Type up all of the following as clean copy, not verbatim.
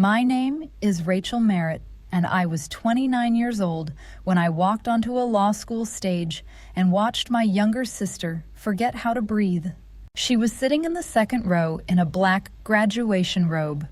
My name is Rachel Merritt, and I was 29 years old when I walked onto a law school stage and watched my younger sister forget how to breathe. She was sitting in the second row in a black graduation robe,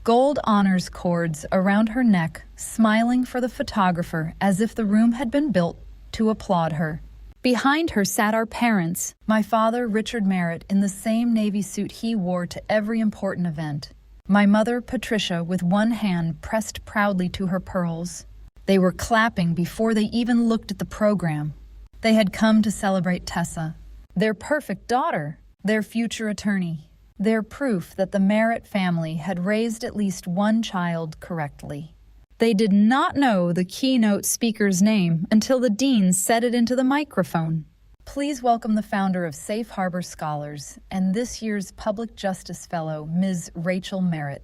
gold honors cords around her neck, smiling for the photographer as if the room had been built to applaud her. Behind her sat our parents, my father, Richard Merritt, in the same Navy suit he wore to every important event. My mother, Patricia, with one hand pressed proudly to her pearls. They were clapping before they even looked at the program. They had come to celebrate Tessa, their perfect daughter, their future attorney, their proof that the Merritt family had raised at least one child correctly. They did not know the keynote speaker's name until the dean said it into the microphone. Please welcome the founder of Safe Harbor Scholars and this year's Public Justice Fellow, Ms. Rachel Merritt.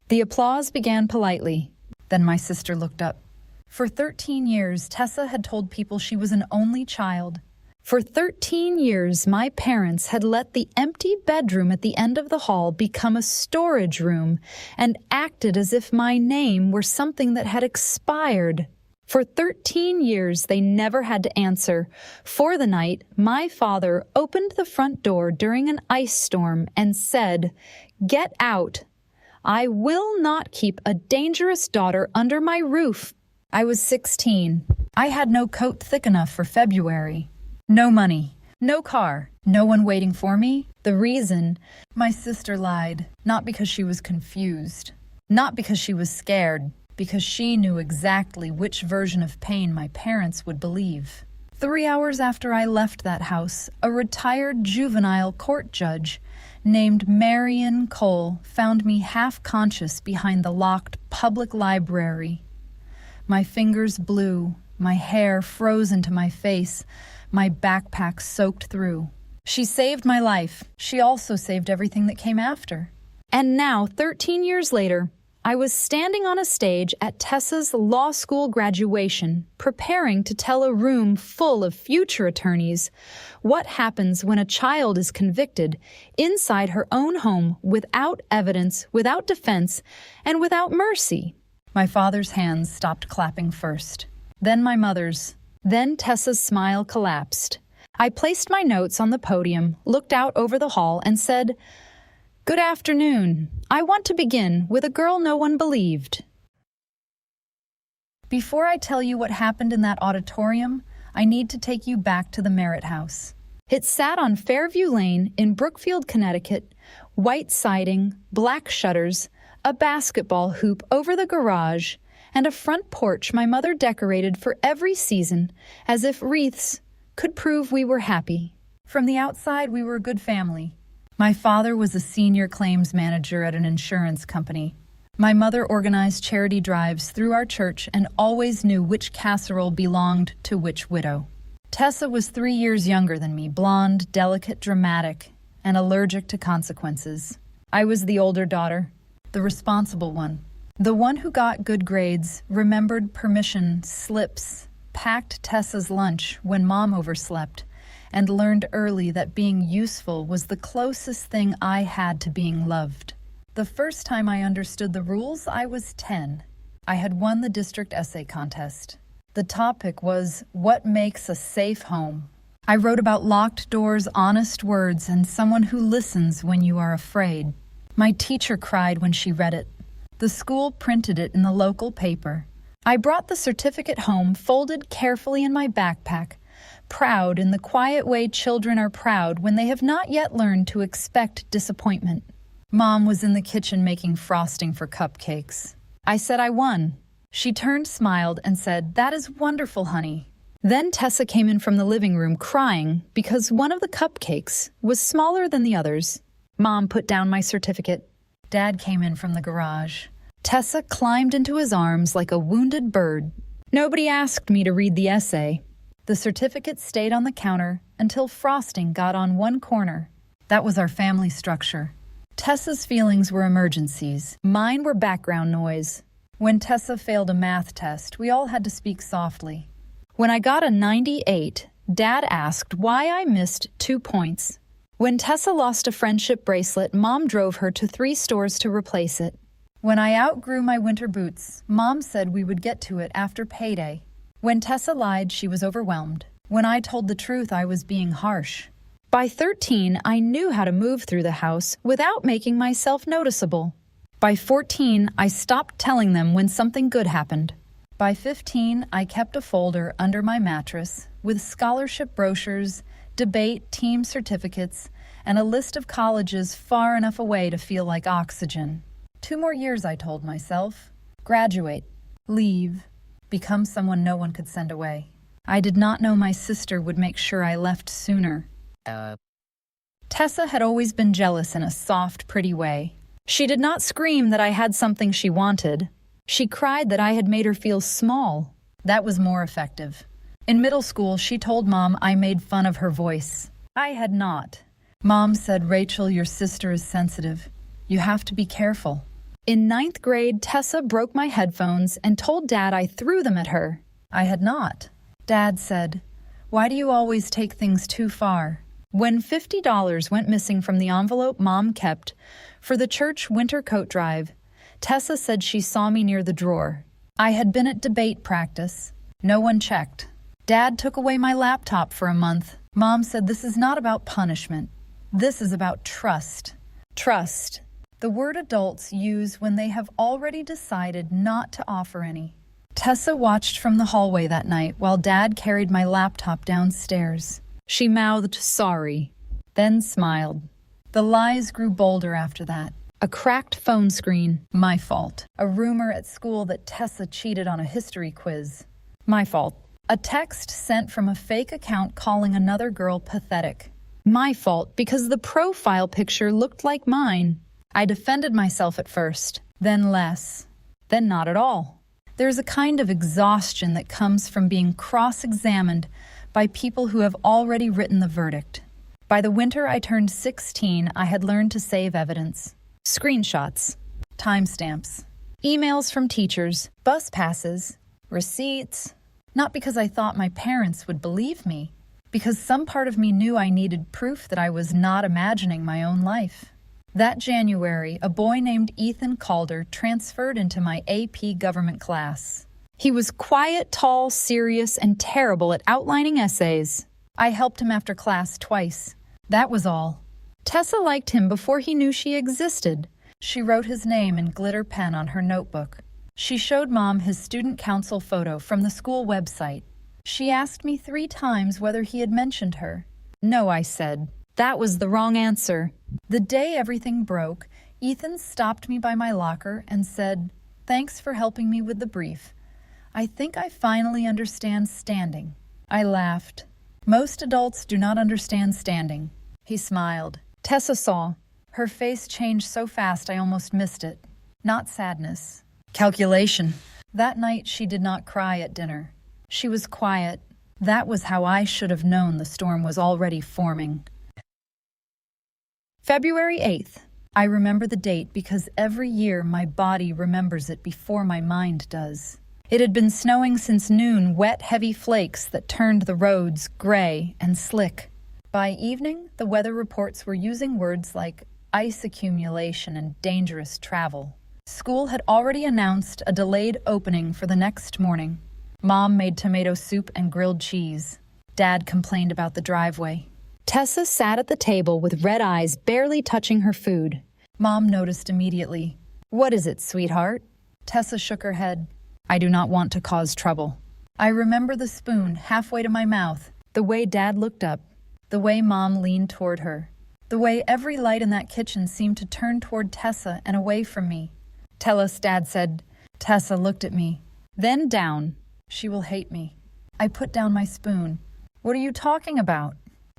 The applause began politely. Then my sister looked up. For 13 years, Tessa had told people she was an only child. For 13 years, my parents had let the empty bedroom at the end of the hall become a storage room and acted as if my name were something that had expired. For 13 years, they never had to answer. For the night, my father opened the front door during an ice storm and said, "Get out. I will not keep a dangerous daughter under my roof." I was 16. I had no coat thick enough for February. No money, no car, no one waiting for me. The reason, my sister lied, not because she was confused, not because she was scared, because she knew exactly which version of pain my parents would believe. 3 hours after I left that house, a retired juvenile court judge named Marion Cole found me half-conscious behind the locked public library. My fingers blue, my hair frozen to my face, my backpack soaked through. She saved my life. She also saved everything that came after. And now, 13 years later, I was standing on a stage at Tessa's law school graduation, preparing to tell a room full of future attorneys what happens when a child is convicted inside her own home without evidence, without defense, and without mercy. My father's hands stopped clapping first, then my mother's. Then Tessa's smile collapsed. I placed my notes on the podium, looked out over the hall, and said, "Good afternoon. I want to begin with a girl no one believed." Before I tell you what happened in that auditorium, I need to take you back to the Merritt house. It sat on Fairview Lane in Brookfield, Connecticut, white siding, black shutters, a basketball hoop over the garage, and a front porch my mother decorated for every season, as if wreaths could prove we were happy. From the outside, we were a good family. My father was a senior claims manager at an insurance company. My mother organized charity drives through our church and always knew which casserole belonged to which widow. Tessa was 3 years younger than me, blonde, delicate, dramatic, and allergic to consequences. I was the older daughter, the responsible one. The one who got good grades, remembered permission slips, packed Tessa's lunch when Mom overslept, and learned early that being useful was the closest thing I had to being loved. The first time I understood the rules, I was 10. I had won the district essay contest. The topic was, what makes a safe home? I wrote about locked doors, honest words, and someone who listens when you are afraid. My teacher cried when she read it. The school printed it in the local paper. I brought the certificate home, folded carefully in my backpack, proud in the quiet way children are proud when they have not yet learned to expect disappointment. Mom was in the kitchen making frosting for cupcakes. I said I won. She turned, smiled, and said, "That is wonderful, honey." Then Tessa came in from the living room crying because one of the cupcakes was smaller than the others. Mom put down my certificate. Dad came in from the garage. Tessa climbed into his arms like a wounded bird. Nobody asked me to read the essay. The certificate stayed on the counter until frosting got on one corner. That was our family structure. Tessa's feelings were emergencies. Mine were background noise. When Tessa failed a math test, we all had to speak softly. When I got a 98, Dad asked why I missed 2 points. When Tessa lost a friendship bracelet, Mom drove her to 3 stores to replace it. When I outgrew my winter boots, Mom said we would get to it after payday. When Tessa lied, she was overwhelmed. When I told the truth, I was being harsh. By 13, I knew how to move through the house without making myself noticeable. By 14, I stopped telling them when something good happened. By 15, I kept a folder under my mattress with scholarship brochures, debate team certificates, and a list of colleges far enough away to feel like oxygen. 2 more years, I told myself. Graduate, leave, become someone no one could send away. I did not know my sister would make sure I left sooner. Tessa had always been jealous in a soft, pretty way. She did not scream that I had something she wanted. She cried that I had made her feel small. That was more effective. In middle school, she told Mom I made fun of her voice. I had not. Mom said, "Rachel, your sister is sensitive. You have to be careful." In 9th grade, Tessa broke my headphones and told Dad I threw them at her. I had not. Dad said, "Why do you always take things too far?" When $50 went missing from the envelope Mom kept for the church winter coat drive, Tessa said she saw me near the drawer. I had been at debate practice. No one checked. Dad took away my laptop for a month. Mom said this is not about punishment. This is about trust. Trust. The word adults use when they have already decided not to offer any. Tessa watched from the hallway that night while Dad carried my laptop downstairs. She mouthed sorry, then smiled. The lies grew bolder after that. A cracked phone screen, my fault. A rumor at school that Tessa cheated on a history quiz, my fault. A text sent from a fake account calling another girl pathetic, my fault because the profile picture looked like mine. I defended myself at first, then less, then not at all. There's a kind of exhaustion that comes from being cross-examined by people who have already written the verdict. By the winter I turned 16, I had learned to save evidence. Screenshots, timestamps, emails from teachers, bus passes, receipts. Not because I thought my parents would believe me, because some part of me knew I needed proof that I was not imagining my own life. That January, a boy named Ethan Calder transferred into my AP government class. He was quiet, tall, serious, and terrible at outlining essays. I helped him after class twice. That was all. Tessa liked him before he knew she existed. She wrote his name in glitter pen on her notebook. She showed Mom his student council photo from the school website. She asked me 3 times whether he had mentioned her. No, I said. That was the wrong answer. The day everything broke, Ethan stopped me by my locker and said, "Thanks for helping me with the brief. I think I finally understand standing." I laughed. Most adults do not understand standing. He smiled. Tessa saw. Her face changed so fast I almost missed it. Not sadness. Calculation. That night she did not cry at dinner. She was quiet. That was how I should have known the storm was already forming. February 8th. I remember the date because every year my body remembers it before my mind does. It had been snowing since noon, wet, heavy flakes that turned the roads gray and slick. By evening, the weather reports were using words like ice accumulation and dangerous travel. School had already announced a delayed opening for the next morning. Mom made tomato soup and grilled cheese. Dad complained about the driveway. Tessa sat at the table with red eyes barely touching her food. Mom noticed immediately. "What is it, sweetheart?" Tessa shook her head. "I do not want to cause trouble." I remember the spoon halfway to my mouth, the way Dad looked up, the way Mom leaned toward her, the way every light in that kitchen seemed to turn toward Tessa and away from me. "Tell us," Dad said. Tessa looked at me, then down. "She will hate me." I put down my spoon. "What are you talking about?"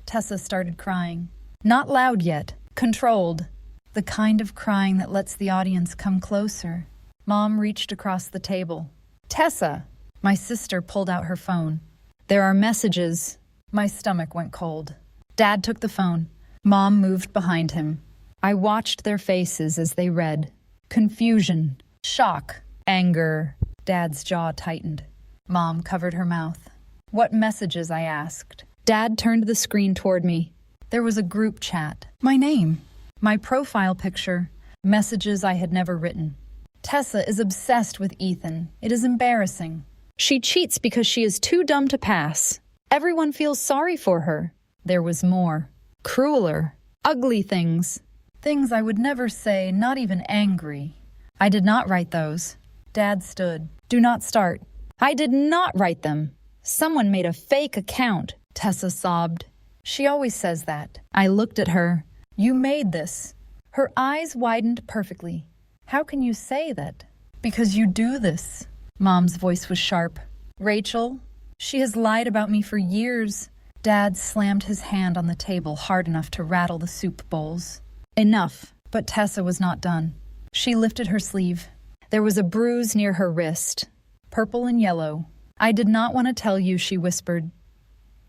Tessa started crying. Not loud yet, controlled. The kind of crying that lets the audience come closer. Mom reached across the table. "Tessa!" My sister pulled out her phone. "There are messages." My stomach went cold. Dad took the phone. Mom moved behind him. I watched their faces as they read. Confusion, shock, anger. Dad's jaw tightened. Mom covered her mouth. "What messages?" I asked. Dad turned the screen toward me. There was a group chat. My name, my profile picture, messages I had never written. Tessa is obsessed with Ethan. It is embarrassing. She cheats because she is too dumb to pass. Everyone feels sorry for her. There was more. Crueler. Ugly things. Things I would never say, not even angry. I did not write those. Dad stood. Do not start. I did not write them. Someone made a fake account. Tessa sobbed. She always says that. I looked at her. You made this. Her eyes widened perfectly. How can you say that? Because you do this. Mom's voice was sharp. Rachel, she has lied about me for years. Dad slammed his hand on the table hard enough to rattle the soup bowls. Enough. But Tessa was not done. She lifted her sleeve. There was a bruise near her wrist, purple and yellow. I did not want to tell you, she whispered.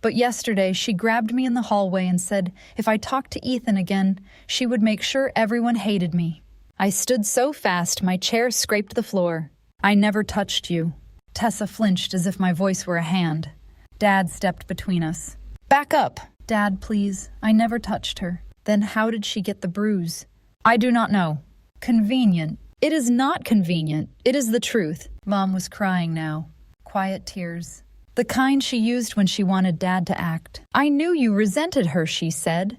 But yesterday she grabbed me in the hallway and said if I talked to Ethan again, she would make sure everyone hated me. I stood so fast my chair scraped the floor. I never touched you. Tessa flinched as if my voice were a hand. Dad stepped between us. Back up! Dad, please. I never touched her. Then how did she get the bruise? I do not know. Convenient. It is not convenient. It is the truth. Mom was crying now. Quiet tears. The kind she used when she wanted Dad to act. I knew you resented her, she said.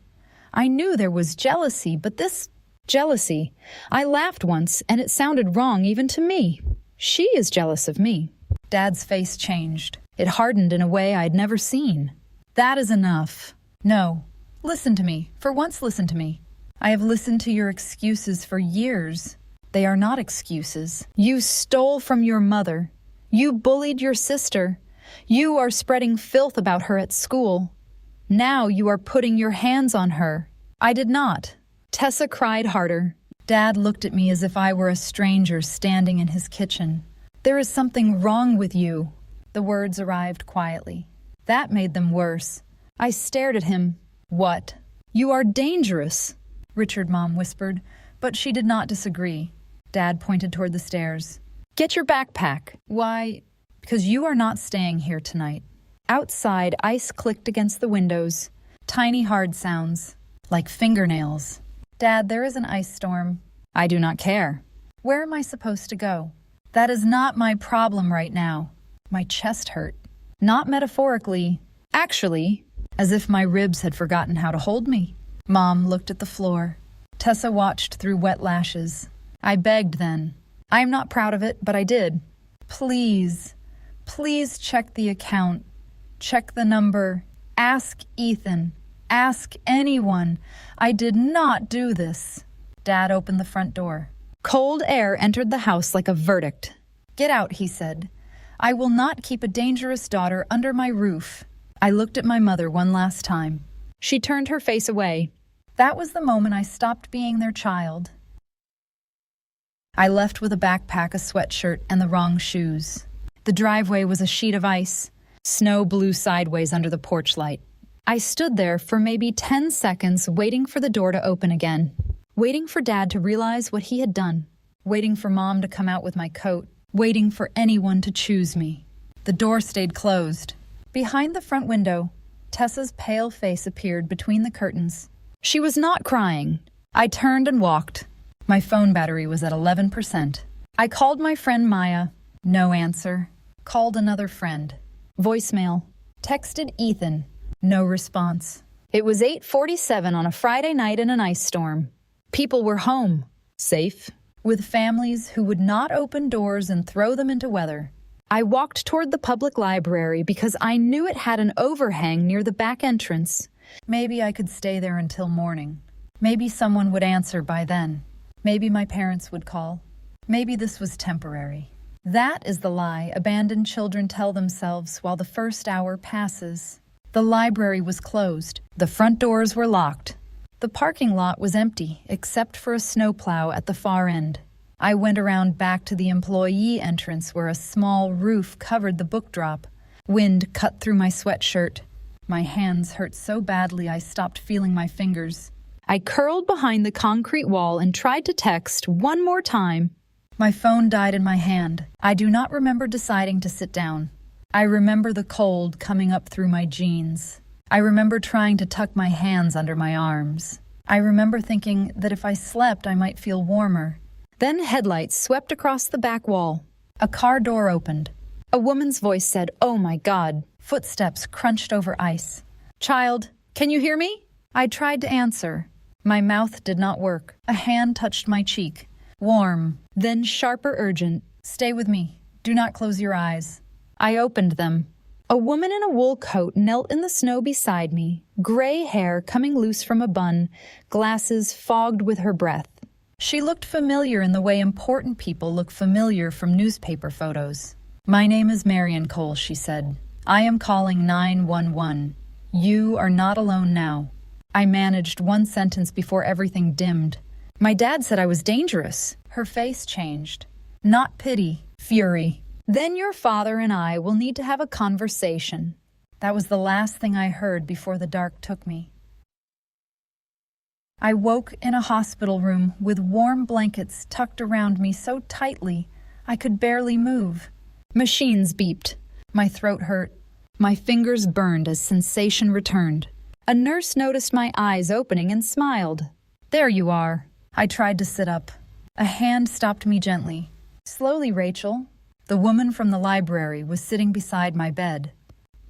I knew there was jealousy, but this jealousy. I laughed once, and it sounded wrong even to me. She is jealous of me. Dad's face changed. It hardened in a way I'd never seen. That is enough. No. Listen to me. For once, listen to me. I have listened to your excuses for years. They are not excuses. You stole from your mother. You bullied your sister. You are spreading filth about her at school. Now you are putting your hands on her. I did not. Tessa cried harder. Dad looked at me as if I were a stranger standing in his kitchen. There is something wrong with you. The words arrived quietly. That made them worse. I stared at him. What? You are dangerous, Richard, Mom whispered, but she did not disagree. Dad pointed toward the stairs. Get your backpack. Why? Because you are not staying here tonight. Outside, ice clicked against the windows. Tiny hard sounds, like fingernails. Dad, there is an ice storm. I do not care. Where am I supposed to go? That is not my problem right now. My chest hurt. Not metaphorically. Actually, as if my ribs had forgotten how to hold me. Mom looked at the floor. Tessa watched through wet lashes. I begged then. I am not proud of it, but I did. Please, please check the account. Check the number. Ask Ethan. Ask anyone. I did not do this. Dad opened the front door. Cold air entered the house like a verdict. Get out, he said. I will not keep a dangerous daughter under my roof. I looked at my mother one last time. She turned her face away. That was the moment I stopped being their child. I left with a backpack, a sweatshirt, and the wrong shoes. The driveway was a sheet of ice. Snow blew sideways under the porch light. I stood there for maybe 10 seconds waiting for the door to open again. Waiting for Dad to realize what he had done. Waiting for Mom to come out with my coat. Waiting for anyone to choose me. The door stayed closed. Behind the front window, Tessa's pale face appeared between the curtains. She was not crying. I turned and walked. My phone battery was at 11%. I called my friend Maya. No answer. Called another friend. Voicemail. Texted Ethan. No response. It was 8:47 on a Friday night in an ice storm. People were home. Safe. With families who would not open doors and throw them into weather. I walked toward the public library because I knew it had an overhang near the back entrance. Maybe I could stay there until morning. Maybe someone would answer by then. Maybe my parents would call. Maybe this was temporary. That is the lie abandoned children tell themselves while the first hour passes. The library was closed. The front doors were locked. The parking lot was empty, except for a snowplow at the far end. I went around back to the employee entrance where a small roof covered the book drop. Wind cut through my sweatshirt. My hands hurt so badly I stopped feeling my fingers. I curled behind the concrete wall and tried to text one more time. My phone died in my hand. I do not remember deciding to sit down. I remember the cold coming up through my jeans. I remember trying to tuck my hands under my arms. I remember thinking that if I slept, I might feel warmer. Then headlights swept across the back wall. A car door opened. A woman's voice said, "Oh my God." Footsteps crunched over ice. "Child, can you hear me?" I tried to answer. My mouth did not work. A hand touched my cheek. Warm, then sharper, urgent. "Stay with me. Do not close your eyes." I opened them. A woman in a wool coat knelt in the snow beside me, gray hair coming loose from a bun, glasses fogged with her breath. She looked familiar in the way important people look familiar from newspaper photos. "My name is Marion Cole," she said. "I am calling 911. You are not alone now." I managed one sentence before everything dimmed. "My dad said I was dangerous." Her face changed. Not pity, fury. "Then your father and I will need to have a conversation." That was the last thing I heard before the dark took me. I woke in a hospital room with warm blankets tucked around me so tightly I could barely move. Machines beeped. My throat hurt. My fingers burned as sensation returned. A nurse noticed my eyes opening and smiled. "There you are." I tried to sit up. A hand stopped me gently. "Slowly, Rachel." The woman from the library was sitting beside my bed.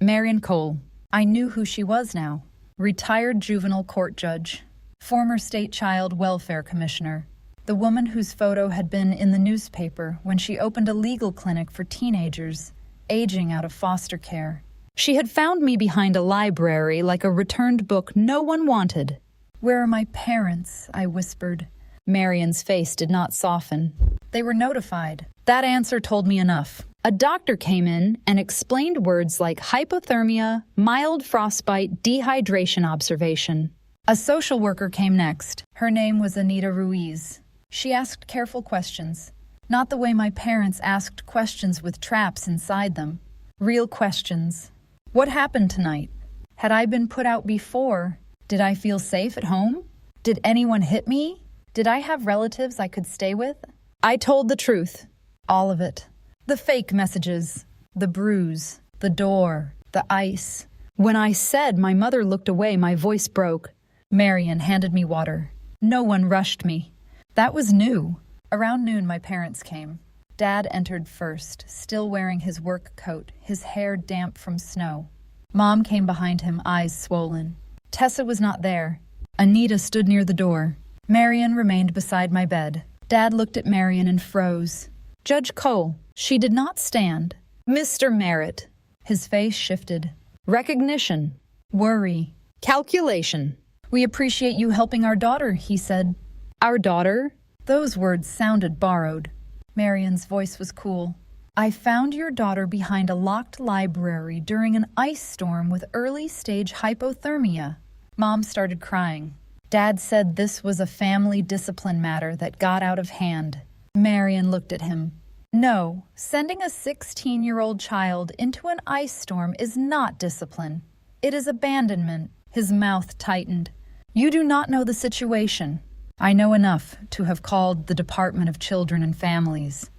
Marion Cole. I knew who she was now. Retired juvenile court judge. Former state child welfare commissioner. The woman whose photo had been in the newspaper when she opened a legal clinic for teenagers, aging out of foster care. She had found me behind a library like a returned book no one wanted. "Where are my parents?" I whispered. Marion's face did not soften. "They were notified." That answer told me enough. A doctor came in and explained words like hypothermia, mild frostbite, dehydration observation. A social worker came next. Her name was Anita Ruiz. She asked careful questions. Not the way my parents asked questions with traps inside them. Real questions. What happened tonight? Had I been put out before? Did I feel safe at home? Did anyone hit me? Did I have relatives I could stay with? I told the truth. All of it. The fake messages. The bruise. The door. The ice. When I said my mother looked away, my voice broke. Marion handed me water. No one rushed me. That was new. Around noon, my parents came. Dad entered first, still wearing his work coat, his hair damp from snow. Mom came behind him, eyes swollen. Tessa was not there. Anita stood near the door. Marion remained beside my bed. Dad looked at Marion and froze. Judge Cole. She did not stand. Mr. Merritt. His face shifted. Recognition. Worry. Calculation. "We appreciate you helping our daughter," he said. Our daughter? Those words sounded borrowed. Marion's voice was cool. "I found your daughter behind a locked library during an ice storm with early-stage hypothermia." Mom started crying. Dad said this was a family discipline matter that got out of hand. Marion looked at him. "No, sending a 16-year-old child into an ice storm is not discipline. It is abandonment." His mouth tightened. "You do not know the situation." "I know enough to have called the Department of Children and Families."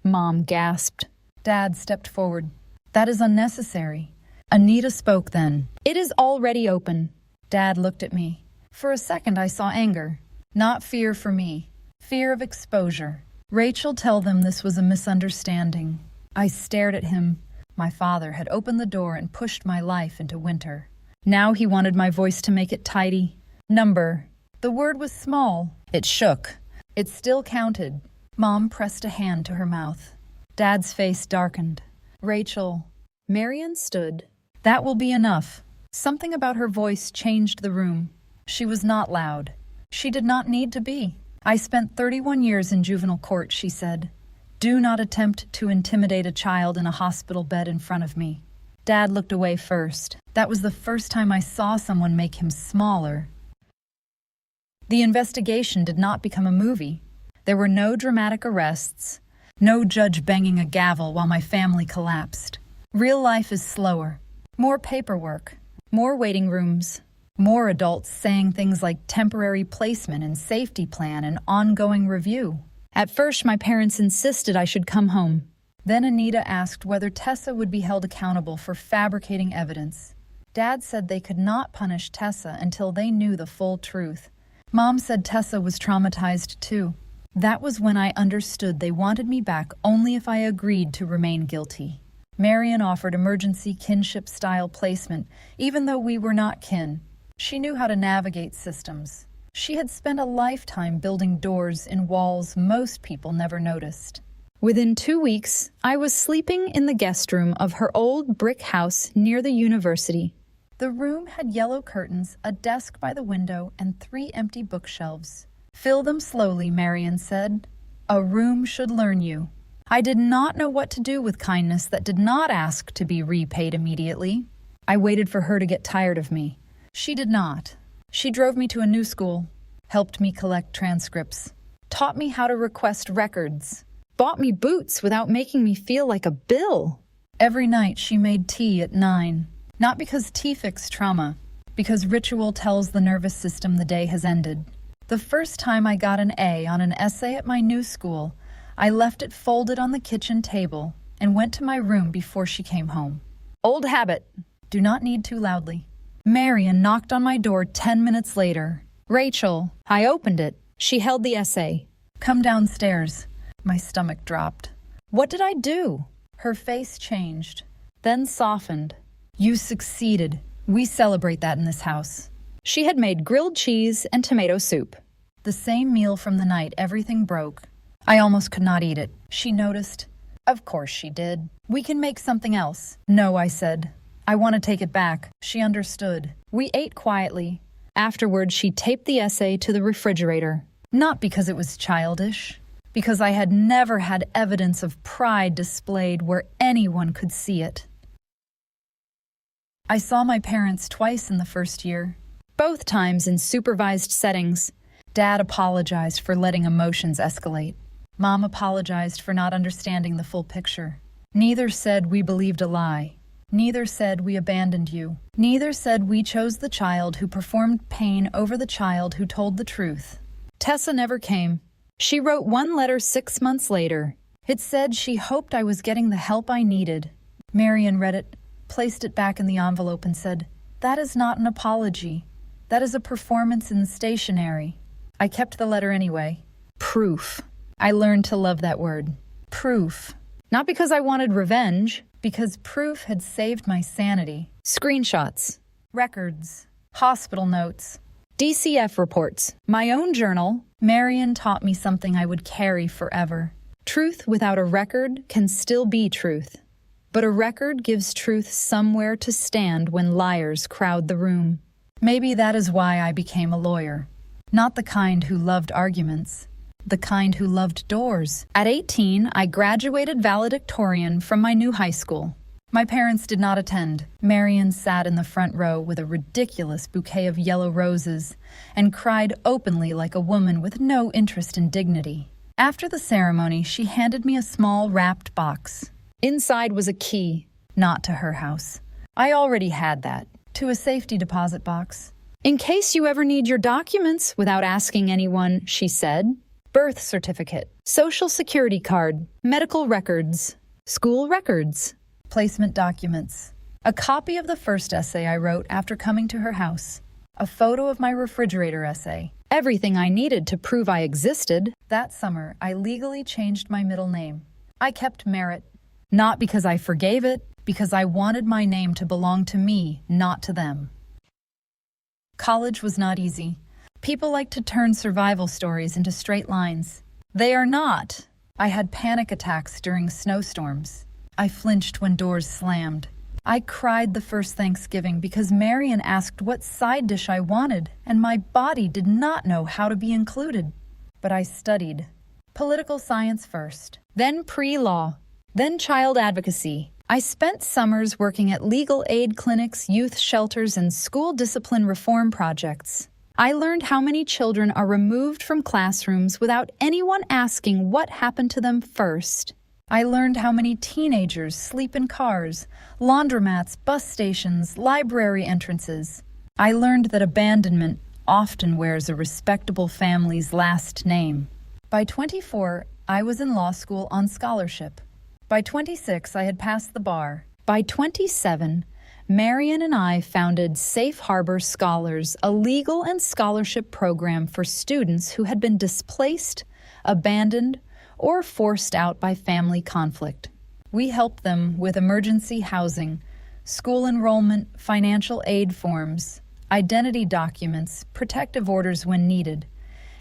Mom gasped. Dad stepped forward. "That is unnecessary." Anita spoke then. "It is already open." Dad looked at me. For a second I saw anger. Not fear for me. Fear of exposure. "Rachel, tell them this was a misunderstanding." I stared at him. My father had opened the door and pushed my life into winter. Now he wanted my voice to make it tidy. "Number." The word was small. It shook. It still counted. Mom pressed a hand to her mouth. Dad's face darkened. "Rachel." Marion stood. "That will be enough." Something about her voice changed the room. She was not loud. She did not need to be. "I spent 31 years in juvenile court," she said. "Do not attempt to intimidate a child in a hospital bed in front of me." Dad looked away first. That was the first time I saw someone make him smaller. The investigation did not become a movie. There were no dramatic arrests, no judge banging a gavel while my family collapsed. Real life is slower. More paperwork, more waiting rooms, more adults saying things like temporary placement and safety plan and ongoing review. At first, my parents insisted I should come home. Then Anita asked whether Tessa would be held accountable for fabricating evidence. Dad said they could not punish Tessa until they knew the full truth. Mom said Tessa was traumatized too. That was when I understood they wanted me back only if I agreed to remain guilty. Marion offered emergency kinship-style placement, even though we were not kin. She knew how to navigate systems. She had spent a lifetime building doors in walls most people never noticed. Within 2 weeks, I was sleeping in the guest room of her old brick house near the university. The room had yellow curtains, a desk by the window, and 3 empty bookshelves. "Fill them slowly," Marion said. "A room should learn you." I did not know what to do with kindness that did not ask to be repaid immediately. I waited for her to get tired of me. She did not. She drove me to a new school, helped me collect transcripts, taught me how to request records, bought me boots without making me feel like a bill. Every night she made tea at 9. Not because tea fixed trauma, because ritual tells the nervous system the day has ended. The first time I got an A on an essay at my new school, I left it folded on the kitchen table and went to my room before she came home. Old habit. Do not need too loudly. Marion knocked on my door 10 minutes later. "Rachel." I opened it. She held the essay. "Come downstairs." My stomach dropped. What did I do? Her face changed, then softened. "You succeeded. We celebrate that in this house." She had made grilled cheese and tomato soup. The same meal from the night everything broke. I almost could not eat it. She noticed. Of course she did. "We can make something else." "No," I said. "I want to take it back." She understood. We ate quietly. Afterward, she taped the essay to the refrigerator. Not because it was childish, because I had never had evidence of pride displayed where anyone could see it. I saw my parents twice in the first year, both times in supervised settings. Dad apologized for letting emotions escalate. Mom apologized for not understanding the full picture. Neither said we believed a lie. Neither said we abandoned you. Neither said we chose the child who performed pain over the child who told the truth. Tessa never came. She wrote one letter 6 months later. It said she hoped I was getting the help I needed. Marion read it, placed it back in the envelope and said, "That is not an apology. That is a performance in stationery." I kept the letter anyway. Proof. I learned to love that word. Proof. Not because I wanted revenge, because proof had saved my sanity. Screenshots, records, hospital notes, DCF reports, my own journal. Marion taught me something I would carry forever. Truth without a record can still be truth. But a record gives truth somewhere to stand when liars crowd the room. Maybe that is why I became a lawyer. Not the kind who loved arguments, the kind who loved doors. At 18, I graduated valedictorian from my new high school. My parents did not attend. Marion sat in the front row with a ridiculous bouquet of yellow roses and cried openly like a woman with no interest in dignity. After the ceremony, she handed me a small wrapped box. Inside was a key, not to her house. I already had that, to a safety deposit box. "In case you ever need your documents without asking anyone," she said. Birth certificate, social security card, medical records, school records, placement documents. A copy of the first essay I wrote after coming to her house. A photo of my refrigerator essay. Everything I needed to prove I existed. That summer, I legally changed my middle name. I kept Merritt. Not because I forgave it, because I wanted my name to belong to me, not to them. College was not easy. People like to turn survival stories into straight lines. They are not. I had panic attacks during snowstorms. I flinched when doors slammed. I cried the first Thanksgiving because Marion asked what side dish I wanted, and my body did not know how to be included. But I studied. Political science first, then pre-law, then child advocacy. I spent summers working at legal aid clinics, youth shelters, and school discipline reform projects. I learned how many children are removed from classrooms without anyone asking what happened to them first. I learned how many teenagers sleep in cars, laundromats, bus stations, library entrances. I learned that abandonment often wears a respectable family's last name. By 24, I was in law school on scholarship. By 26, I had passed the bar. By 27, Marion and I founded Safe Harbor Scholars, a legal and scholarship program for students who had been displaced, abandoned, or forced out by family conflict. We help them with emergency housing, school enrollment, financial aid forms, identity documents, protective orders when needed,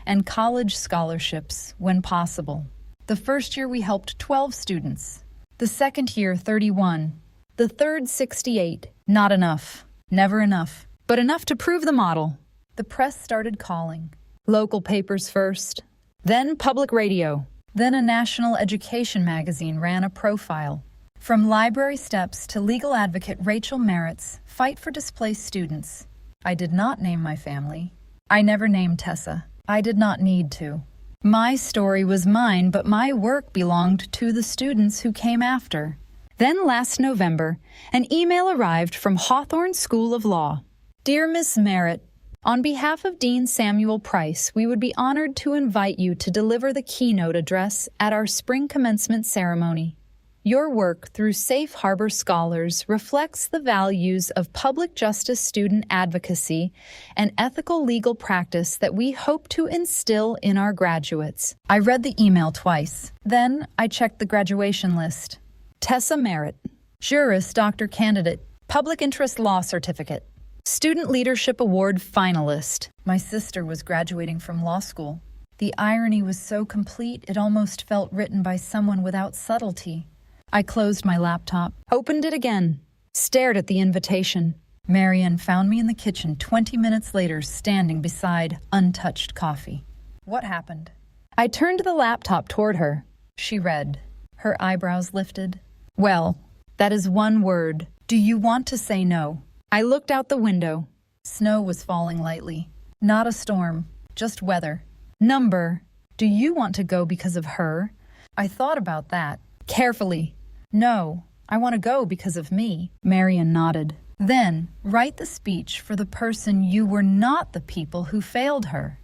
and college scholarships when possible. The first year we helped 12 students. The second year, 31. The third, 68. Not enough. Never enough. But enough to prove the model. The press started calling. Local papers first. Then public radio. Then a national education magazine ran a profile. From library steps to legal advocate Rachel Merritt's fight for displaced students. I did not name my family. I never named Tessa. I did not need to. My story was mine, but my work belonged to the students who came after. Then last November, an email arrived from Hawthorne School of Law. Dear Miss Merritt, on behalf of Dean Samuel Price, we would be honored to invite you to deliver the keynote address at our spring commencement ceremony. Your work through Safe Harbor Scholars reflects the values of public justice student advocacy and ethical legal practice that we hope to instill in our graduates. I read the email twice. Then I checked the graduation list. Tessa Merritt, Juris Doctor Candidate, Public Interest Law Certificate, Student Leadership Award finalist. My sister was graduating from law school. The irony was so complete it almost felt written by someone without subtlety. I closed my laptop, opened it again, stared at the invitation. Marian found me in the kitchen 20 minutes later, standing beside untouched coffee. What happened? I turned the laptop toward her. She read. Her eyebrows lifted. Well, that is one word. Do you want to say no? I looked out the window. Snow was falling lightly. Not a storm, just weather. Number. Do you want to go because of her? I thought about that. Carefully. No, I want to go because of me. Marian nodded. Then, write the speech for the person you were not the people who failed her.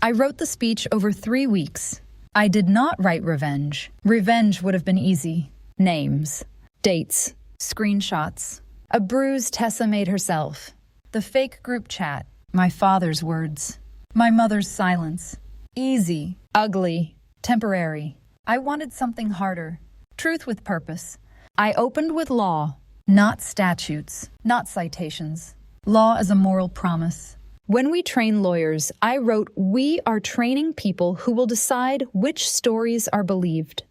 I wrote the speech over 3 weeks. I did not write revenge. Revenge would have been easy. Names, dates, screenshots. A bruise Tessa made herself. The fake group chat. My father's words. My mother's silence. Easy, ugly, temporary. I wanted something harder. Truth with purpose. I opened with law, not statutes, not citations. Law as a moral promise. When we train lawyers, I wrote, we are training people who will decide which stories are believed,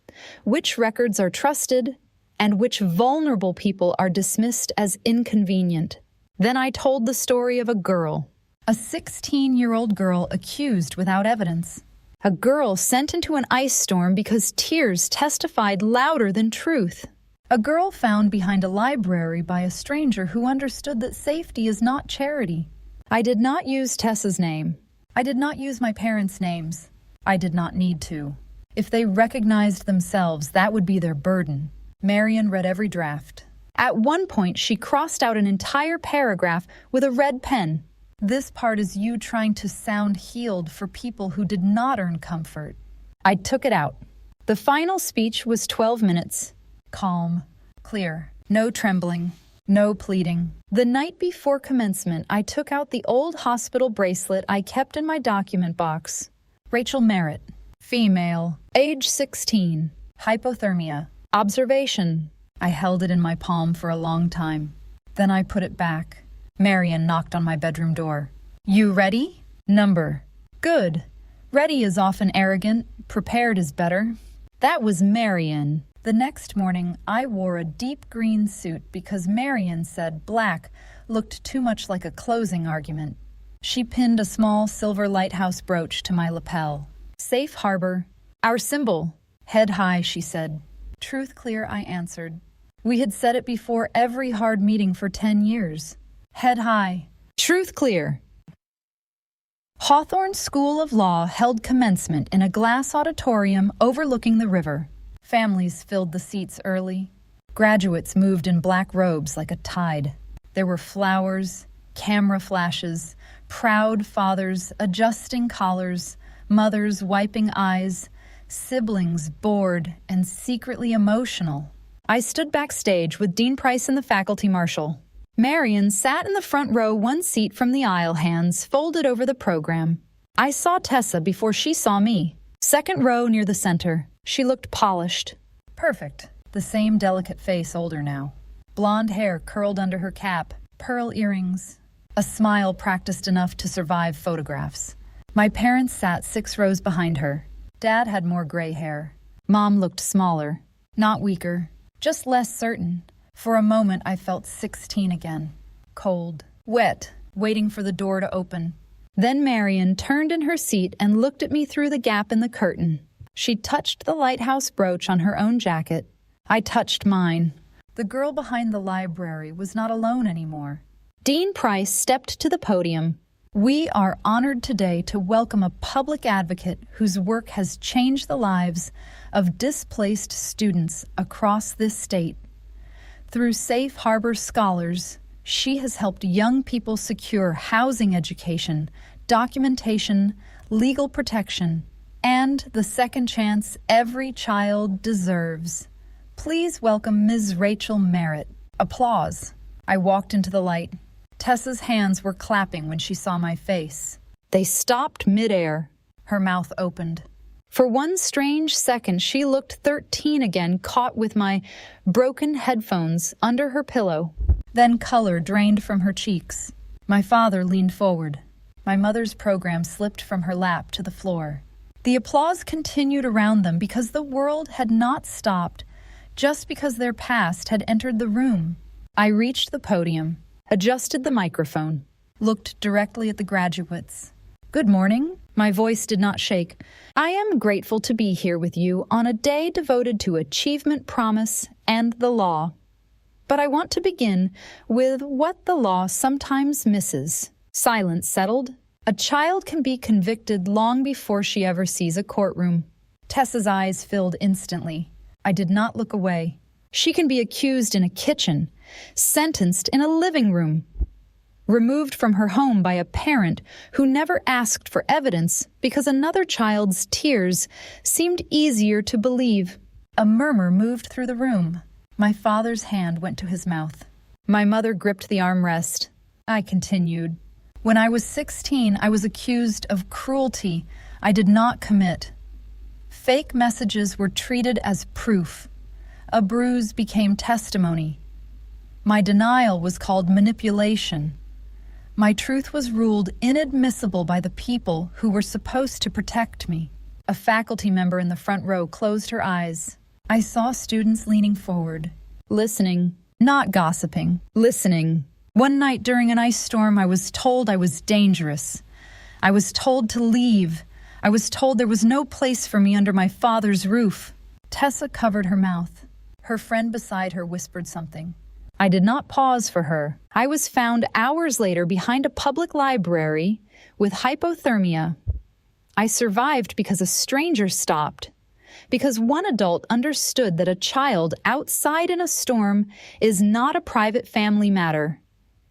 which records are trusted, and which vulnerable people are dismissed as inconvenient. Then I told the story of a girl. A 16-year-old girl accused without evidence. A girl sent into an ice storm because tears testified louder than truth. A girl found behind a library by a stranger who understood that safety is not charity. I did not use Tessa's name. I did not use my parents' names. I did not need to. If they recognized themselves, that would be their burden. Marian read every draft. At one point, she crossed out an entire paragraph with a red pen. This part is you trying to sound healed for people who did not earn comfort. I took it out. The final speech was 12 minutes. Calm, clear, no trembling, no pleading. The night before commencement, I took out the old hospital bracelet I kept in my document box. Rachel Merritt, female, age 16, hypothermia, observation. I held it in my palm for a long time. Then I put it back. Marian knocked on my bedroom door. You ready? Number. Good. Ready is often arrogant. Prepared is better. That was Marian. The next morning, I wore a deep green suit because Marian said black looked too much like a closing argument. She pinned a small silver lighthouse brooch to my lapel. Safe harbor. Our symbol. Head high, she said. Truth clear, I answered. We had said it before every hard meeting for 10 years. Head high. Truth clear. Hawthorne School of Law held commencement in a glass auditorium overlooking the river. Families filled the seats early. Graduates moved in black robes like a tide. There were flowers, camera flashes, proud fathers adjusting collars, mothers wiping eyes, siblings bored and secretly emotional. I stood backstage with Dean Price and the faculty marshal. Marian sat in the front row, one seat from the aisle, hands folded over the program. I saw Tessa before she saw me. Second row near the center. She looked polished. Perfect. The same delicate face, older now. Blonde hair curled under her cap, pearl earrings, a smile practiced enough to survive photographs. My parents sat 6 rows behind her. Dad had more gray hair. Mom looked smaller, not weaker, just less certain. For a moment, I felt 16 again. Cold, wet, waiting for the door to open. Then Marion turned in her seat and looked at me through the gap in the curtain. She touched the lighthouse brooch on her own jacket. I touched mine. The girl behind the library was not alone anymore. Dean Price stepped to the podium. We are honored today to welcome a public advocate whose work has changed the lives of displaced students across this state. Through Safe Harbor Scholars, she has helped young people secure housing education, documentation, legal protection, and the second chance every child deserves. Please welcome Ms. Rachel Merritt. Applause. I walked into the light. Tessa's hands were clapping when she saw my face. They stopped midair. Her mouth opened. For one strange second, she looked 13 again, caught with my broken headphones under her pillow. Then color drained from her cheeks. My father leaned forward. My mother's program slipped from her lap to the floor. The applause continued around them because the world had not stopped, just because their past had entered the room. I reached the podium, adjusted the microphone, looked directly at the graduates. Good morning. My voice did not shake. I am grateful to be here with you on a day devoted to achievement, promise, and the law. But I want to begin with what the law sometimes misses. Silence settled. A child can be convicted long before she ever sees a courtroom. Tessa's eyes filled instantly. I did not look away. She can be accused in a kitchen, sentenced in a living room, removed from her home by a parent who never asked for evidence because another child's tears seemed easier to believe. A murmur moved through the room. My father's hand went to his mouth. My mother gripped the armrest. I continued. When I was 16, I was accused of cruelty I did not commit. Fake messages were treated as proof. A bruise became testimony. My denial was called manipulation. My truth was ruled inadmissible by the people who were supposed to protect me. A faculty member in the front row closed her eyes. I saw students leaning forward, listening, not gossiping, listening. One night during an ice storm, I was told I was dangerous. I was told to leave. I was told there was no place for me under my father's roof. Tessa covered her mouth. Her friend beside her whispered something. I did not pause for her. I was found hours later behind a public library with hypothermia. I survived because a stranger stopped, because one adult understood that a child outside in a storm is not a private family matter.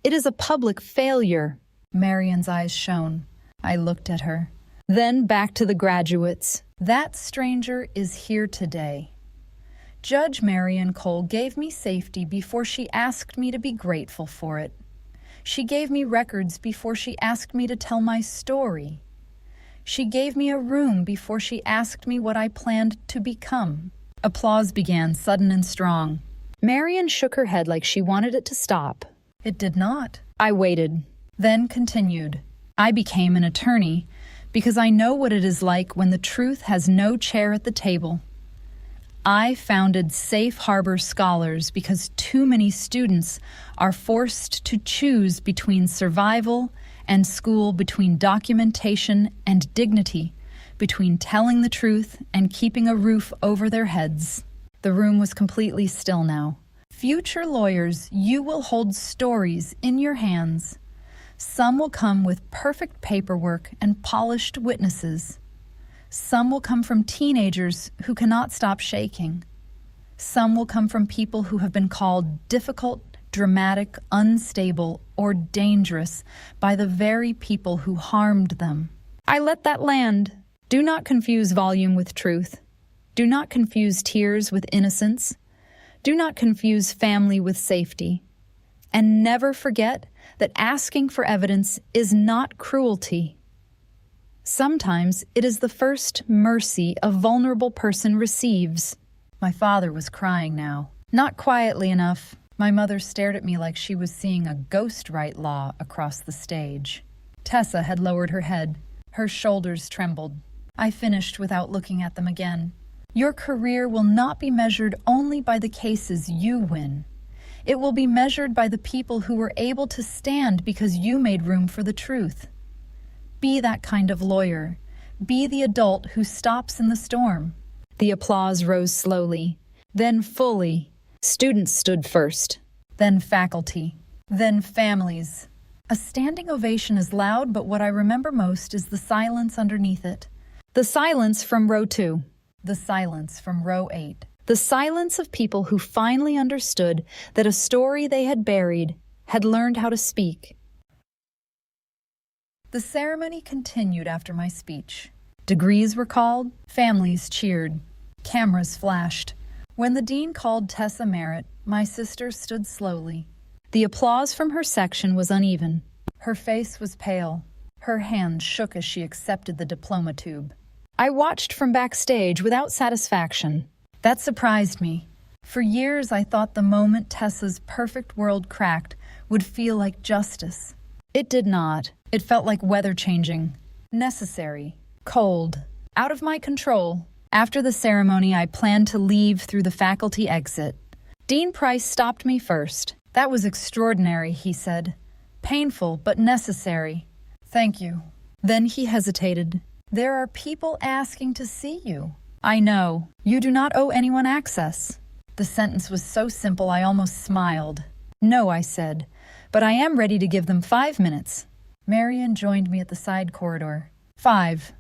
It is a public failure. Marion's eyes shone. I looked at her. Then back to the graduates. That stranger is here today. Judge Marion Cole gave me safety before she asked me to be grateful for it. She gave me records before she asked me to tell my story. She gave me a room before she asked me what I planned to become. Applause began, sudden and strong. Marion shook her head like she wanted it to stop. It did not. I waited, then continued. I became an attorney because I know what it is like when the truth has no chair at the table. I founded Safe Harbor Scholars because too many students are forced to choose between survival and school, between documentation and dignity, between telling the truth and keeping a roof over their heads. The room was completely still now. Future lawyers, you will hold stories in your hands. Some will come with perfect paperwork and polished witnesses. Some will come from teenagers who cannot stop shaking. Some will come from people who have been called difficult, dramatic, unstable, or dangerous by the very people who harmed them. I let that land. Do not confuse volume with truth. Do not confuse tears with innocence. Do not confuse family with safety. And never forget that asking for evidence is not cruelty. Sometimes it is the first mercy a vulnerable person receives. My father was crying now. Not quietly enough. My mother stared at me like she was seeing a ghostwrite law across the stage. Tessa had lowered her head. Her shoulders trembled. I finished without looking at them again. Your career will not be measured only by the cases you win. It will be measured by the people who were able to stand because you made room for the truth. Be that kind of lawyer. Be the adult who stops in the storm. The applause rose slowly, then fully. Students stood first, then faculty, then families. A standing ovation is loud, but what I remember most is the silence underneath it. The silence from row 2. The silence from row 8. The silence of people who finally understood that a story they had buried had learned how to speak. The ceremony continued after my speech. Degrees were called, families cheered, cameras flashed. When the dean called Tessa Merritt, my sister stood slowly. The applause from her section was uneven. Her face was pale. Her hand shook as she accepted the diploma tube. I watched from backstage without satisfaction. That surprised me. For years I thought the moment Tessa's perfect world cracked would feel like justice. It did not. It felt like weather changing. Necessary. Cold. Out of my control. After the ceremony, I planned to leave through the faculty exit. Dean Price stopped me first. That was extraordinary, he said. Painful, but necessary. Thank you. Then he hesitated. There are people asking to see you. I know. You do not owe anyone access. The sentence was so simple I almost smiled. No, I said, but I am ready to give them 5 minutes. Marian joined me at the side corridor. 5.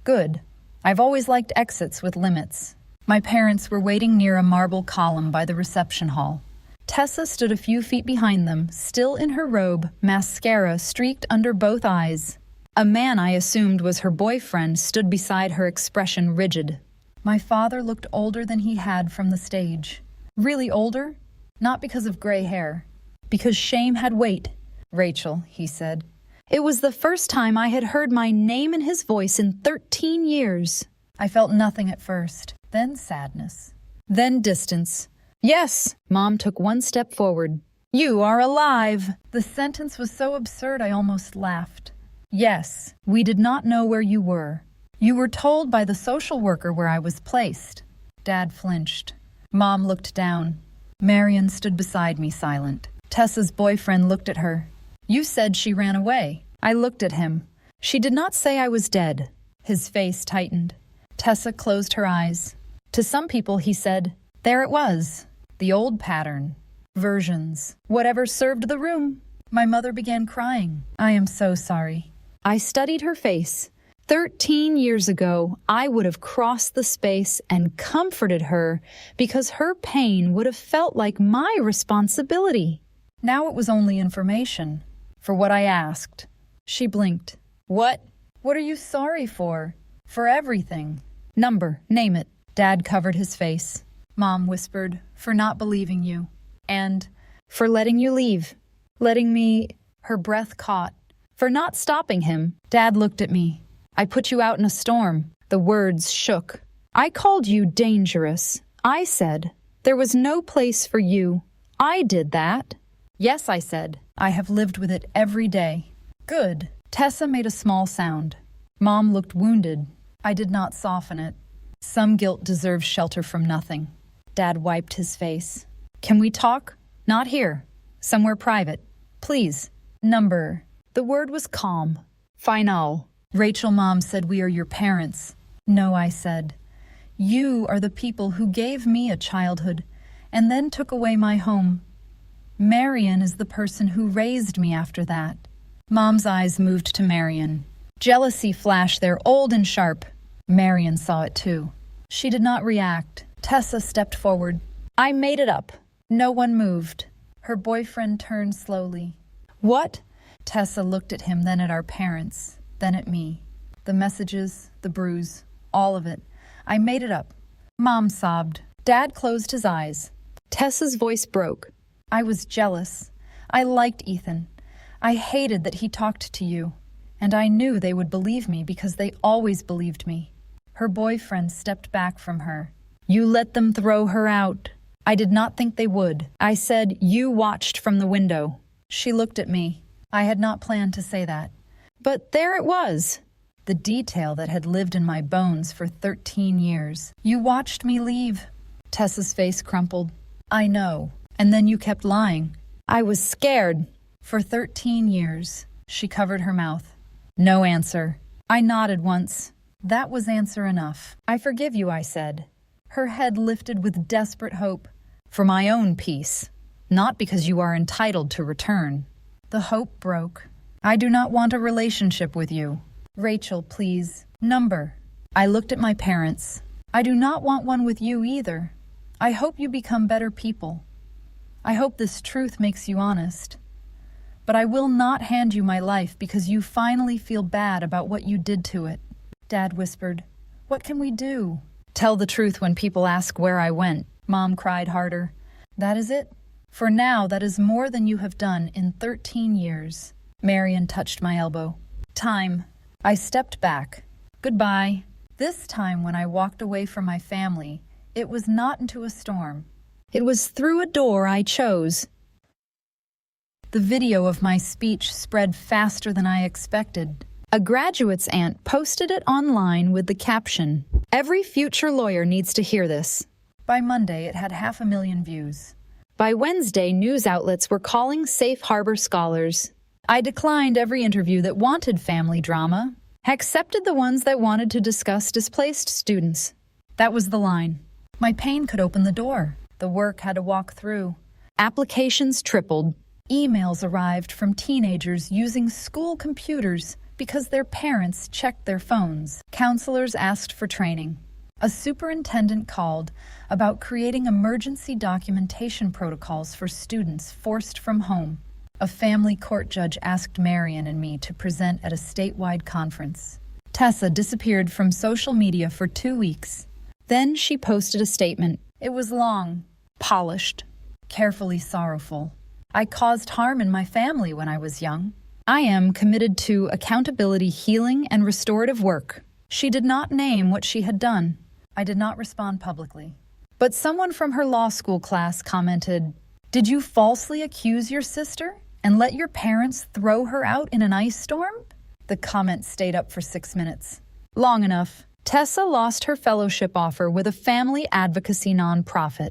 Good. I've always liked exits with limits. My parents were waiting near a marble column by the reception hall. Tessa stood a few feet behind them, still in her robe, mascara streaked under both eyes. A man I assumed was her boyfriend stood beside her, expression rigid. My father looked older than he had from the stage. Really older? Not because of gray hair. Because shame had weight. Rachel, he said. It was the first time I had heard my name in his voice in 13 years. I felt nothing at first, then sadness, then distance. Yes, Mom took one step forward. You are alive. The sentence was so absurd I almost laughed. Yes, we did not know where you were. You were told by the social worker where I was placed. Dad flinched. Mom looked down. Marian stood beside me, silent. Tessa's boyfriend looked at her. You said she ran away. I looked at him. She did not say I was dead. His face tightened. Tessa closed her eyes. To some people, he said, there it was. The old pattern. Versions. Whatever served the room. My mother began crying. I am so sorry. I studied her face. 13 years ago, I would have crossed the space and comforted her because her pain would have felt like my responsibility. Now it was only information. For what I asked. She blinked. What? What are you sorry for? For everything. Number, name it. Dad covered his face. Mom whispered, for not believing you. And for letting you leave. Letting me... Her breath caught. For not stopping him. Dad looked at me. I put you out in a storm. The words shook. I called you dangerous. I said. There was no place for you. I did that. Yes, I said. I have lived with it every day. Good. Tessa made a small sound. Mom looked wounded. I did not soften it. Some guilt deserves shelter from nothing. Dad wiped his face. Can we talk? Not here. Somewhere private. Please. Number. The word was calm. Final. Rachel, Mom said we are your parents. No, I said. You are the people who gave me a childhood and then took away my home. Marian is the person who raised me after that. Mom's eyes moved to Marian. Jealousy flashed there, old and sharp. Marian saw it too. She did not react. Tessa stepped forward. I made it up. No one moved. Her boyfriend turned slowly. What? Tessa looked at him, then at our parents, then at me. The messages, the bruise, all of it. I made it up. Mom sobbed. Dad closed his eyes. Tessa's voice broke. I was jealous. I liked Ethan. I hated that he talked to you. And I knew they would believe me because they always believed me. Her boyfriend stepped back from her. "You let them throw her out." "I did not think they would." I said, "You watched from the window." She looked at me. I had not planned to say that. But there it was. The detail that had lived in my bones for 13 years. "You watched me leave." Tessa's face crumpled. "I know. And then you kept lying." "I was scared." "For 13 years." She covered her mouth. No answer. I nodded once. "That was answer enough." "I forgive you," I said. Her head lifted with desperate hope. "For my own peace. Not because you are entitled to return." The hope broke. "I do not want a relationship with you." "Rachel, please. Number." I looked at my parents. "I do not want one with you either. I hope you become better people. I hope this truth makes you honest. But I will not hand you my life because you finally feel bad about what you did to it." Dad whispered, "What can we do?" "Tell the truth when people ask where I went." Mom cried harder. "That is it? For now, that is more than you have done in 13 years. Marian touched my elbow. "Time." I stepped back. "Goodbye." This time when I walked away from my family, it was not into a storm. It was through a door I chose. The video of my speech spread faster than I expected. A graduate's aunt posted it online with the caption, "Every future lawyer needs to hear this." By Monday, it had 500,000 views. By Wednesday, news outlets were calling safe harbor scholars. I declined every interview that wanted family drama, accepted the ones that wanted to discuss displaced students. That was the line. My pain could open the door. The work had to walk through. Applications tripled. Emails arrived from teenagers using school computers because their parents checked their phones. Counselors asked for training. A superintendent called about creating emergency documentation protocols for students forced from home. A family court judge asked Marian and me to present at a statewide conference. Tessa disappeared from social media for 2 weeks. Then she posted a statement. It was long, polished, carefully sorrowful. "I caused harm in my family when I was young. I am committed to accountability, healing, and restorative work." She did not name what she had done. I did not respond publicly. But someone from her law school class commented, "Did you falsely accuse your sister and let your parents throw her out in an ice storm?" The comment stayed up for 6 minutes. Long enough. Tessa lost her fellowship offer with a family advocacy nonprofit.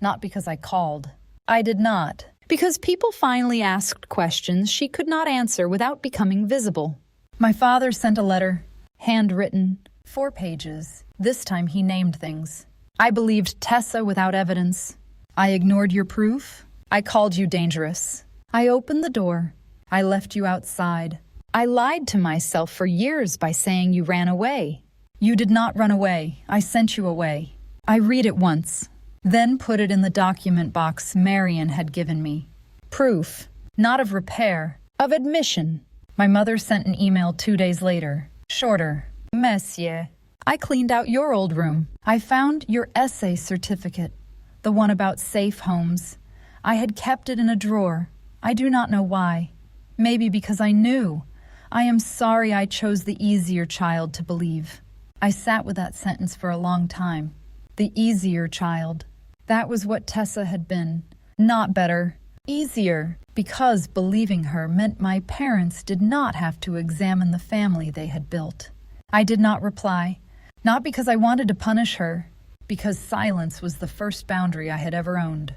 Not because I called. I did not. Because people finally asked questions she could not answer without becoming visible. My father sent a letter, handwritten, 4 pages. This time he named things. "I believed Tessa without evidence. I ignored your proof. I called you dangerous. I opened the door. I left you outside. I lied to myself for years by saying you ran away. You did not run away. I sent you away. I read it once, then put it in the document box Marian had given me. Proof, not of repair, of admission." My mother sent an email 2 days later. Shorter. "Monsieur, I cleaned out your old room. I found your essay certificate, the one about safe homes. I had kept it in a drawer. I do not know why. Maybe because I knew. I am sorry I chose the easier child to believe." I sat with that sentence for a long time. The easier child. That was what Tessa had been. Not better. Easier. Because believing her meant my parents did not have to examine the family they had built. I did not reply. Not because I wanted to punish her. Because silence was the first boundary I had ever owned.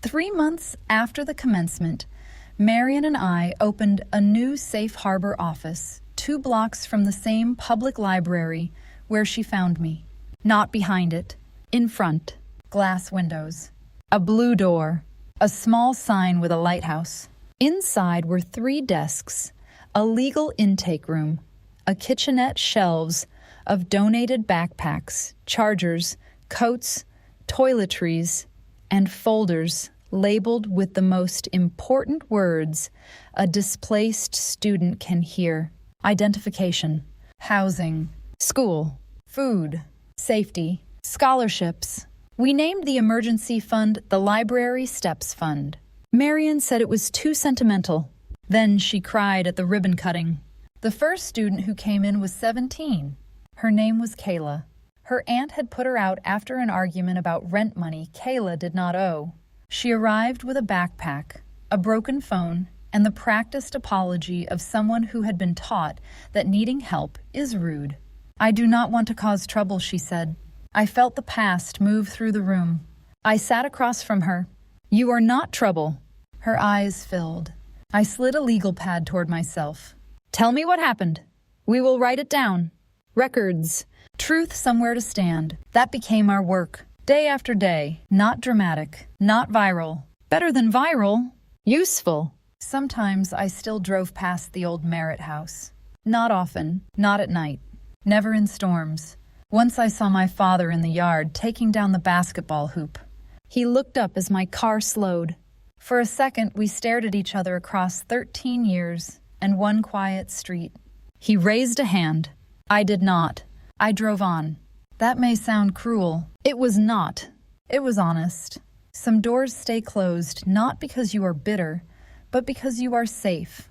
3 months after the commencement, Marian and I opened a new safe harbor office 2 blocks from the same public library where she found me. Not behind it. In front. Glass windows. A blue door. A small sign with a lighthouse. Inside were 3 desks, a legal intake room, a kitchenette, shelves of donated backpacks, chargers, coats, toiletries, and folders labeled with the most important words a displaced student can hear. Identification, housing, school, food, safety, scholarships. We named the emergency fund the Library Steps Fund. Marian said it was too sentimental. Then she cried at the ribbon cutting. The first student who came in was 17. Her name was Kayla. Her aunt had put her out after an argument about rent money Kayla did not owe. She arrived with a backpack, a broken phone, and the practiced apology of someone who had been taught that needing help is rude. "I do not want to cause trouble," she said. I felt the past move through the room. I sat across from her. "You are not trouble." Her eyes filled. I slid a legal pad toward myself. "Tell me what happened. We will write it down. Records. Truth somewhere to stand." That became our work. Day after day. Not dramatic. Not viral. Better than viral. Useful. Sometimes I still drove past the old Merritt house. Not often. Not at night. Never in storms. Once I saw my father in the yard taking down the basketball hoop. He looked up as my car slowed. For a second, we stared at each other across 13 years and one quiet street. He raised a hand. I did not. I drove on. That may sound cruel. It was not. It was honest. Some doors stay closed not because you are bitter, but because you are safe.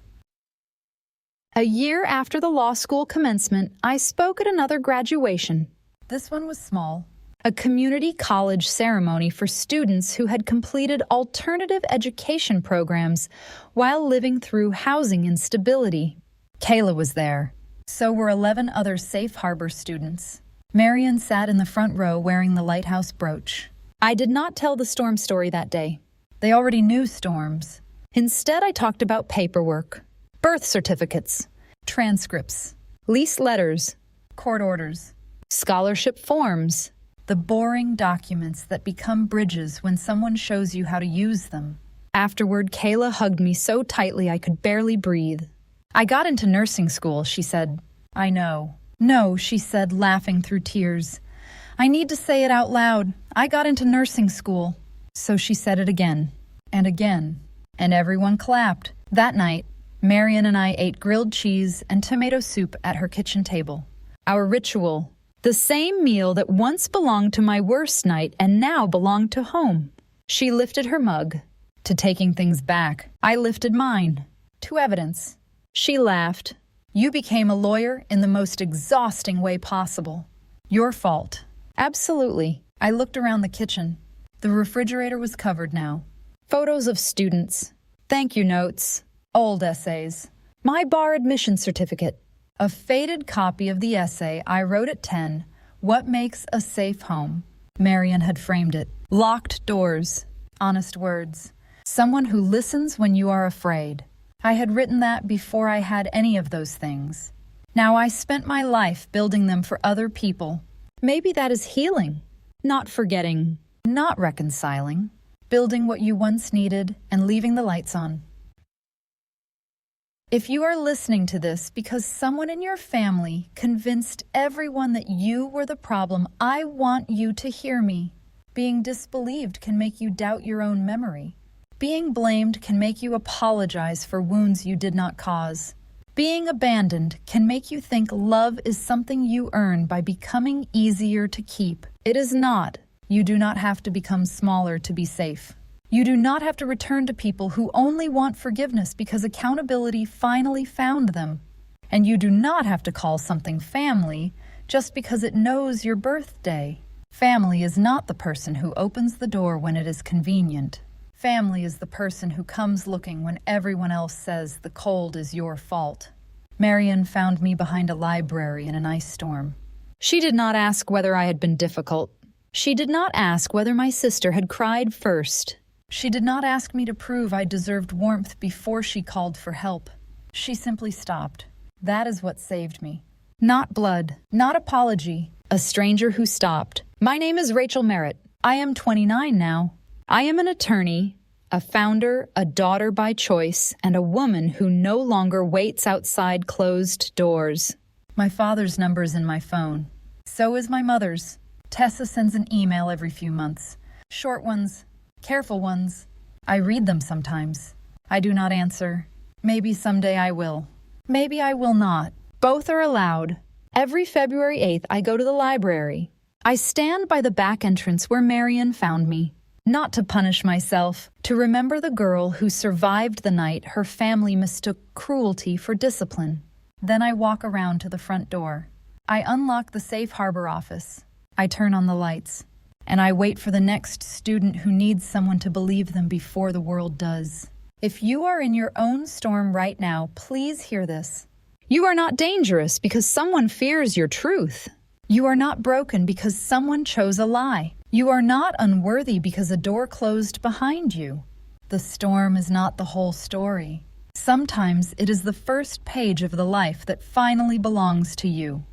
A year after the law school commencement, I spoke at another graduation. This one was small. A community college ceremony for students who had completed alternative education programs while living through housing instability. Kayla was there. So were 11 other Safe Harbor students. Marion sat in the front row wearing the lighthouse brooch. I did not tell the storm story that day. They already knew storms. Instead, I talked about paperwork, birth certificates, transcripts, lease letters, court orders, scholarship forms, the boring documents that become bridges when someone shows you how to use them. Afterward, Kayla hugged me so tightly I could barely breathe. "I got into nursing school," she said. "I know." "No," she said, laughing through tears. "I need to say it out loud. I got into nursing school." So she said it again, and again, and everyone clapped. That night, Marion and I ate grilled cheese and tomato soup at her kitchen table. Our ritual, the same meal that once belonged to my worst night and now belonged to home. She lifted her mug, to taking things back. I lifted mine, to evidence. She laughed. "You became a lawyer in the most exhausting way possible. Your fault." "Absolutely." I looked around the kitchen. The refrigerator was covered now. Photos of students, thank you notes, old essays, my bar admission certificate, a faded copy of the essay I wrote at 10, "What Makes a Safe Home?" Marion had framed it. Locked doors, honest words, someone who listens when you are afraid. I had written that before I had any of those things. Now I spent my life building them for other people. Maybe that is healing, not forgetting, not reconciling, building what you once needed and leaving the lights on. If you are listening to this because someone in your family convinced everyone that you were the problem, I want you to hear me. Being disbelieved can make you doubt your own memory. Being blamed can make you apologize for wounds you did not cause. Being abandoned can make you think love is something you earn by becoming easier to keep. It is not. You do not have to become smaller to be safe. You do not have to return to people who only want forgiveness because accountability finally found them. And you do not have to call something family just because it knows your birthday. Family is not the person who opens the door when it is convenient. Family is the person who comes looking when everyone else says the cold is your fault. Marion found me behind a library in an ice storm. She did not ask whether I had been difficult. She did not ask whether my sister had cried first. She did not ask me to prove I deserved warmth before she called for help. She simply stopped. That is what saved me. Not blood, not apology, a stranger who stopped. My name is Rachel Merritt. I am 29 now. I am an attorney, a founder, a daughter by choice, and a woman who no longer waits outside closed doors. My father's number is in my phone. So is my mother's. Tessa sends an email every few months. Short ones, careful ones. I read them sometimes. I do not answer. Maybe someday I will. Maybe I will not. Both are allowed. Every February 8th, I go to the library. I stand by the back entrance where Marion found me. Not to punish myself, to remember the girl who survived the night her family mistook cruelty for discipline. Then I walk around to the front door. I unlock the safe harbor office. I turn on the lights. And I wait for the next student who needs someone to believe them before the world does. If you are in your own storm right now, please hear this. You are not dangerous because someone fears your truth. You are not broken because someone chose a lie. You are not unworthy because a door closed behind you. The storm is not the whole story. Sometimes it is the first page of the life that finally belongs to you.